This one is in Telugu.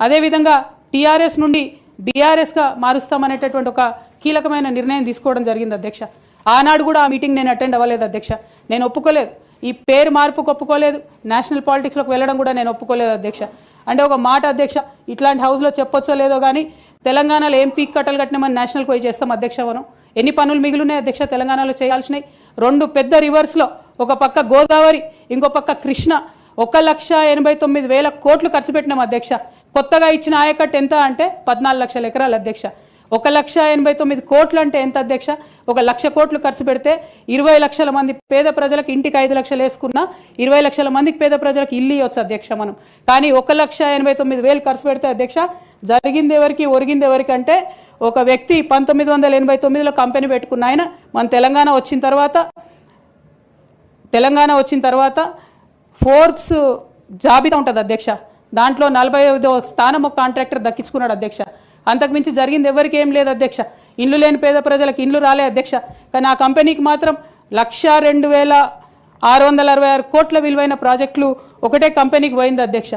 అదేవిధంగా టీఆర్ఎస్ నుండి బీఆర్ఎస్గా మారుస్తామనేటటువంటి ఒక కీలకమైన నిర్ణయం తీసుకోవడం జరిగింది అధ్యక్ష. ఆనాడు కూడా ఆ మీటింగ్ నేను అటెండ్ అవ్వలేదు అధ్యక్ష. నేను ఒప్పుకోలేదు, ఈ పేరు మార్పుకు ఒప్పుకోలేదు, నేషనల్ పాలిటిక్స్లోకి వెళ్ళడం కూడా నేను ఒప్పుకోలేదు అధ్యక్ష. అంటే ఒక మాట అధ్యక్ష, ఇట్లాంటి హౌస్లో చెప్పొచ్చో లేదో కానీ తెలంగాణలో ఏం పీక్ కట్టలు కట్టినామని నేషనల్కి పోయి చేస్తాం అధ్యక్ష. మనం ఎన్ని పనులు మిగిలినాయి అధ్యక్ష తెలంగాణలో చేయాల్సినవి? 2 పెద్ద రివర్స్లో, ఒక పక్క గోదావరి, ఇంకో పక్క కృష్ణ, 1,89,000 కోట్లు ఖర్చు పెట్టినాం అధ్యక్ష. కొత్తగా ఇచ్చిన ఆయకట్టు ఎంత అంటే 14 లక్షల ఎకరాలు అధ్యక్ష. 1,89,000 కోట్లు అంటే ఎంత అధ్యక్ష? 1,00,000 కోట్లు ఖర్చు పెడితే 20 లక్షల మంది పేద ప్రజలకు ఇంటికి 5 లక్షలు వేసుకున్నా 20 లక్షల మందికి పేద ప్రజలకు ఇల్లు ఇవ్వచ్చు అధ్యక్ష మనం. కానీ 1,89,000 ఖర్చు పెడితే అధ్యక్ష జరిగింది ఎవరికి, ఒరిగింది ఎవరికి అంటే ఒక వ్యక్తి 1989లో కంపెనీ పెట్టుకున్న ఆయన మన తెలంగాణ వచ్చిన తర్వాత ఫోర్బ్స్ జాబితా ఉంటుంది అధ్యక్ష, దాంట్లో 45వ స్థానం ఒక కాంట్రాక్టర్ దక్కించుకున్నాడు అధ్యక్ష. అంతకుమించి జరిగింది ఎవరికి ఏం లేదు అధ్యక్ష. ఇండ్లు లేని పేద ప్రజలకు ఇండ్లు రాలే అధ్యక్ష. కానీ ఆ కంపెనీకి మాత్రం 1,02,666 కోట్ల విలువైన ప్రాజెక్టులు ఒకటే కంపెనీకి పోయింది అధ్యక్ష.